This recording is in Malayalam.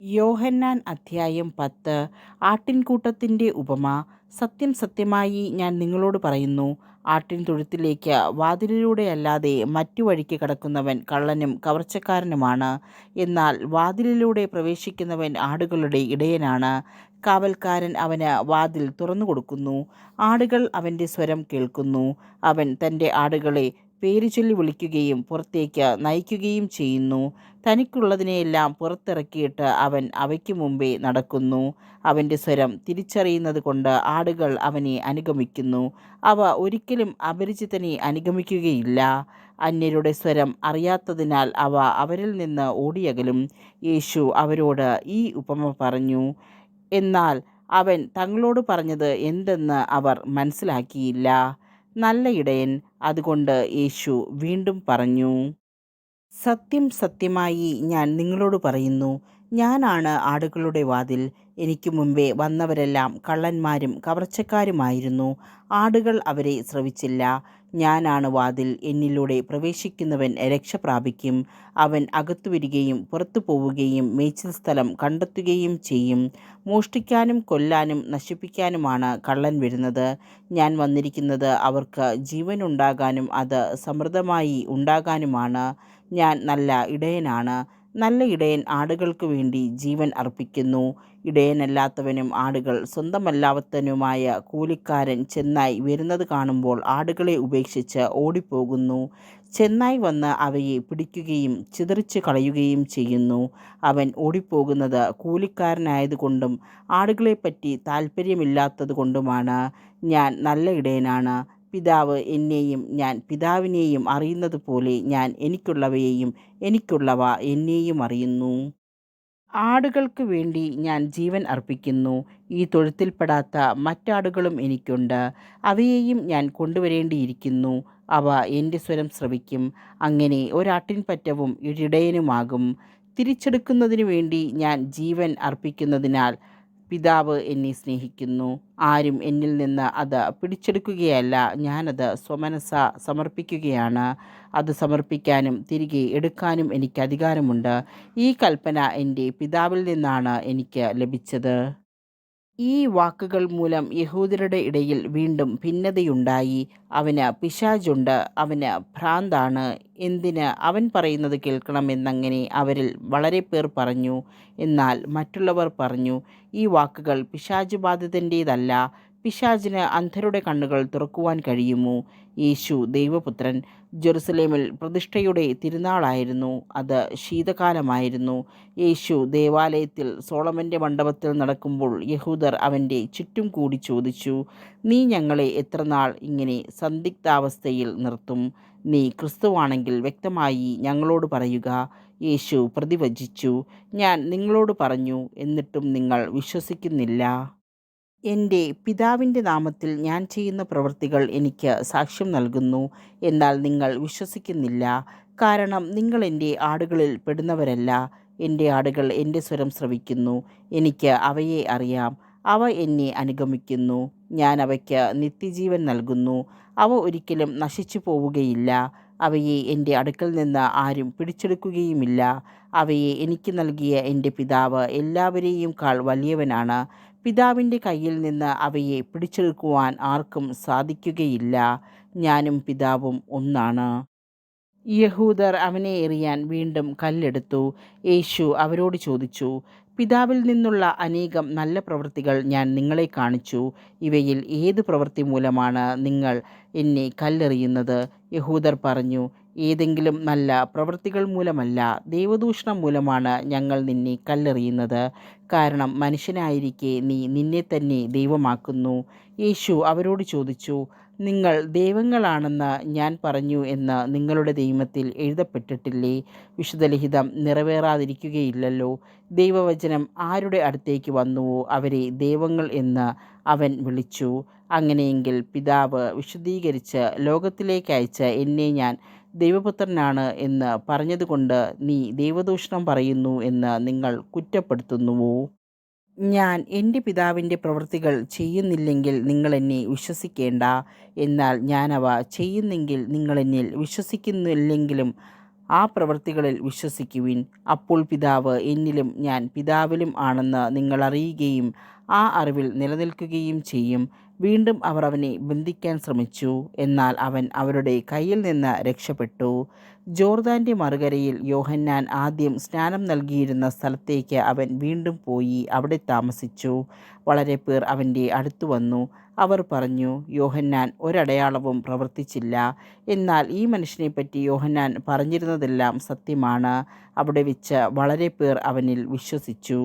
യോഹന്നാൻ അധ്യായം 10. ആട്ടിൻകൂട്ടത്തിൻ്റെ ഉപമ. സത്യം സത്യമായി ഞാൻ നിങ്ങളോട് പറയുന്നു, ആട്ടിൻതൊഴുത്തിലേക്ക് വാതിലിലൂടെയല്ലാതെ മറ്റു വഴിക്ക് കടക്കുന്നവൻ കള്ളനും കവർച്ചക്കാരനുമാണ്. എന്നാൽ വാതിലിലൂടെ പ്രവേശിക്കുന്നവൻ ആടുകളുടെ ഇടയനാണ്. കാവൽക്കാരൻ അവന് വാതിൽ തുറന്നുകൊടുക്കുന്നു. ആടുകൾ അവൻ്റെ സ്വരം കേൾക്കുന്നു. അവൻ തൻ്റെ ആടുകളെ പേരുചൊല്ലി വിളിക്കുകയും പുറത്തേക്ക് നയിക്കുകയും ചെയ്യുന്നു. തനിക്കുള്ളതിനെയെല്ലാം പുറത്തിറക്കിയിട്ട് അവൻ അവയ്ക്ക് മുമ്പേ നടക്കുന്നു. അവൻ്റെ സ്വരം തിരിച്ചറിയുന്നത് കൊണ്ട് ആടുകൾ അവനെ അനുഗമിക്കുന്നു. അവ ഒരിക്കലും അപരിചിതനെ അനുഗമിക്കുകയില്ല. അന്യരുടെ സ്വരം അറിയാത്തതിനാൽ അവ അവരിൽ നിന്ന് ഓടിയകലും. യേശു അവരോട് ഈ ഉപമ പറഞ്ഞു. എന്നാൽ അവൻ തങ്ങളോട് പറഞ്ഞത് എന്തെന്ന് അവർ മനസ്സിലാക്കിയില്ല. നല്ല ഇടയൻ. അതുകൊണ്ട് യേശു വീണ്ടും പറഞ്ഞു, സത്യം സത്യമായി ഞാൻ നിങ്ങളോട് പറയുന്നു, ഞാനാണ് ആടുകളുടെ വാതിൽ. എനിക്ക് മുമ്പേ വന്നവരെല്ലാം കള്ളന്മാരും കവർച്ചക്കാരുമായിരുന്നു. ആടുകൾ അവരെ ശ്രവിച്ചില്ല. ഞാനാണ് വാതിൽ. എന്നിലൂടെ പ്രവേശിക്കുന്നവൻ രക്ഷ പ്രാപിക്കും. അവൻ അകത്തു വരികയും പുറത്തു പോവുകയും മേച്ചിൽ സ്ഥലം കണ്ടെത്തുകയും ചെയ്യും. മോഷ്ടിക്കാനും കൊല്ലാനും നശിപ്പിക്കാനുമാണ് കള്ളൻ വരുന്നത്. ഞാൻ വന്നിരിക്കുന്നത് അവർക്ക് ജീവനുണ്ടാകാനും അത് സമൃദ്ധമായി ഉണ്ടാകാനുമാണ്. ഞാൻ നല്ല ഇടയനാണ്. നല്ല ഇടയൻ ആടുകൾക്ക് വേണ്ടി ജീവൻ അർപ്പിക്കുന്നു. ഇടയനല്ലാത്തവനും ആടുകൾ സ്വന്തമല്ലാത്തവനുമായ കൂലിക്കാരൻ ചെന്നായ് വരുന്നത് കാണുമ്പോൾ ആടുകളെ ഉപേക്ഷിച്ച് ഓടിപ്പോകുന്നു. ചെന്നായ് വന്ന് അവയെ പിടിക്കുകയും ചിതറിച്ച് കളയുകയും ചെയ്യുന്നു. അവൻ ഓടിപ്പോകുന്നത് കൂലിക്കാരനായതുകൊണ്ടും ആടുകളെപ്പറ്റി താല്പര്യമില്ലാത്തതുകൊണ്ടുമാണ്. ഞാൻ നല്ല ഇടയനാണ്. പിതാവ് എന്നെയും ഞാൻ പിതാവിനെയും അറിയുന്നത് പോലെ ഞാൻ എനിക്കുള്ളവയെയും എനിക്കുള്ളവ എന്നെയും അറിയുന്നു. ആടുകൾക്ക് വേണ്ടി ഞാൻ ജീവൻ അർപ്പിക്കുന്നു. ഈ തൊഴുത്തിൽപ്പെടാത്ത മറ്റാടുകളും എനിക്കുണ്ട്. അവയെയും ഞാൻ കൊണ്ടുവരേണ്ടിയിരിക്കുന്നു. അവ എൻ്റെ സ്വരം ശ്രവിക്കും. അങ്ങനെ ഒരാട്ടിൻപറ്റവും ഒരിടയനുമാകും. തിരിച്ചെടുക്കുന്നതിനു വേണ്ടി ഞാൻ ജീവൻ അർപ്പിക്കുന്നതിനാൽ പിതാവ് എന്നെ സ്നേഹിക്കുന്നു. ആരും എന്നിൽ നിന്ന് അത് പിടിച്ചെടുക്കുകയല്ല, ഞാനത് സ്വമനസാ സമർപ്പിക്കുകയാണ്. അത് സമർപ്പിക്കാനും തിരികെ എടുക്കാനും എനിക്ക് അധികാരമുണ്ട്. ഈ കൽപ്പന എൻ്റെ പിതാവിൽ നിന്നാണ് എനിക്ക് ലഭിച്ചത്. ഈ വാക്കുകൾ മൂലം യഹൂദരുടെ ഇടയിൽ വീണ്ടും ഭിന്നതയുണ്ടായി. അവന് പിശാചുണ്ട്, അവന് ഭ്രാന്താണ്, എന്തിന് അവൻ പറയുന്നത് കേൾക്കണമെന്നങ്ങനെ അവരിൽ വളരെ പേർ പറഞ്ഞു. എന്നാൽ മറ്റുള്ളവർ പറഞ്ഞു, ഈ വാക്കുകൾ പിശാച് ബാധിതൻ്റേതല്ല. പിശാചിന് അന്ധരുടെ കണ്ണുകൾ തുറക്കുവാൻ കഴിയുമോ? യേശു ദൈവപുത്രൻ. ജെറുസലേമിൽ പ്രതിഷ്ഠയുടെ തിരുനാളായിരുന്നു. അത് ശീതകാലമായിരുന്നു. യേശു ദേവാലയത്തിൽ സോളമൻ്റെ മണ്ഡപത്തിൽ നടക്കുമ്പോൾ യഹൂദർ അവൻ്റെ ചുറ്റും കൂടി ചോദിച്ചു, നീ ഞങ്ങളെ എത്രനാൾ ഇങ്ങനെ സന്ദിഗ്ധാവസ്ഥയിൽ നിർത്തും? നീ ക്രിസ്തുവാണെങ്കിൽ വ്യക്തമായി ഞങ്ങളോട് പറയുക. യേശു പ്രതിവചിച്ചു, ഞാൻ നിങ്ങളോട് പറഞ്ഞു, എന്നിട്ടും നിങ്ങൾ വിശ്വസിക്കുന്നില്ല. എൻ്റെ പിതാവിൻ്റെ നാമത്തിൽ ഞാൻ ചെയ്യുന്ന പ്രവൃത്തികൾ എനിക്ക് സാക്ഷ്യം നൽകുന്നു. എന്നാൽ നിങ്ങൾ വിശ്വസിക്കുന്നില്ല. കാരണം നിങ്ങൾ എൻ്റെ ആടുകളിൽ പെടുന്നവരല്ല. എൻ്റെ ആടുകൾ എൻ്റെ സ്വരം ശ്രവിക്കുന്നു. എനിക്ക് അവയെ അറിയാം. അവ എന്നെ അനുഗമിക്കുന്നു. ഞാൻ അവയ്ക്ക് നിത്യജീവൻ നൽകുന്നു. അവ ഒരിക്കലും നശിച്ചു പോവുകയില്ല. അവയെ എൻ്റെ അടുക്കൽ നിന്ന് ആരും പിടിച്ചെടുക്കുകയുമില്ല. അവയെ എനിക്ക് നൽകിയ എൻ്റെ പിതാവ് എല്ലാവരെയും കാൾ വലിയവനാണ്. പിതാവിൻ്റെ കയ്യിൽ നിന്ന് അവയെ പിടിച്ചെടുക്കുവാൻ ആർക്കും സാധിക്കുകയില്ല. ഞാനും പിതാവും ഒന്നാണ്. യഹൂദർ അവനെ എറിയാൻ വീണ്ടും കല്ലെടുത്തു. യേശു അവരോട് ചോദിച്ചു, പിതാവിൽ നിന്നുള്ള അനേകം നല്ല പ്രവൃത്തികൾ ഞാൻ നിങ്ങളെ കാണിച്ചു. ഇവയിൽ ഏത് പ്രവൃത്തി മൂലമാണ് നിങ്ങൾ എന്നെ കല്ലെറിയുന്നത്? യഹൂദർ പറഞ്ഞു, ഏതെങ്കിലും നല്ല പ്രവൃത്തികൾ മൂലമല്ല, ദൈവദൂഷണം മൂലമാണ് ഞങ്ങൾ നിന്നെ കല്ലെറിയുന്നത്. കാരണം മനുഷ്യനായിരിക്കെ നീ നിന്നെ തന്നെ ദൈവമാക്കുന്നു. യേശു അവരോട് ചോദിച്ചു, നിങ്ങൾ ദൈവങ്ങളാണെന്ന് ഞാൻ പറഞ്ഞു എന്ന് നിങ്ങളുടെ നിയമത്തിൽ എഴുതപ്പെട്ടിട്ടില്ലേ? വിശുദ്ധലിഖിതം നിറവേറാതിരിക്കുകയില്ലല്ലോ. ദൈവവചനം ആരുടെ അടുത്തേക്ക് വന്നുവോ അവരെ ദൈവങ്ങൾ എന്ന് അവൻ വിളിച്ചു. അങ്ങനെയെങ്കിൽ പിതാവ് വിശുദ്ധീകരിച്ച് ലോകത്തിലേക്ക് അയച്ച എന്നെ ഞാൻ ദൈവപുത്രനാണ് എന്ന് പറഞ്ഞതുകൊണ്ട് നീ ദൈവദൂഷണം പറയുന്നു എന്ന് നിങ്ങൾ കുറ്റപ്പെടുത്തുന്നുവോ? ഞാൻ എൻ്റെ പിതാവിൻ്റെ പ്രവൃത്തികൾ ചെയ്യുന്നില്ലെങ്കിൽ നിങ്ങളെന്നെ വിശ്വസിക്കേണ്ട. എന്നാൽ ഞാൻ അവ ചെയ്യുന്നെങ്കിൽ നിങ്ങളെന്നിൽ വിശ്വസിക്കുന്നില്ലെങ്കിലും ആ പ്രവൃത്തികളിൽ വിശ്വസിക്കുവിൻ. അപ്പോൾ പിതാവ് എന്നിലും ഞാൻ പിതാവിലും ആണെന്ന് നിങ്ങൾ അറിയുകയും ആ അറിവിൽ നിലനിൽക്കുകയും ചെയ്യും. വീണ്ടും അവർ അവനെ ബന്ധിക്കാൻ ശ്രമിച്ചു, എന്നാൽ അവൻ അവരുടെ കയ്യിൽ നിന്ന് രക്ഷപ്പെട്ടു. ജോർദാൻ്റെ മറുകരയിൽ യോഹന്നാൻ ആദ്യം സ്നാനം നൽകിയിരുന്ന സ്ഥലത്തേക്ക് അവൻ വീണ്ടും പോയി അവിടെ താമസിച്ചു. വളരെ പേർ അവൻ്റെ അടുത്തു വന്നു. അവർ പറഞ്ഞു, യോഹന്നാൻ ഒരടയാളവും പ്രവർത്തിച്ചില്ല, എന്നാൽ ഈ മനുഷ്യനെപ്പറ്റി യോഹന്നാൻ പറഞ്ഞിരുന്നതെല്ലാം സത്യമാണ്. അവിടെ വെച്ച് വളരെ പേർ അവനിൽ വിശ്വസിച്ചു.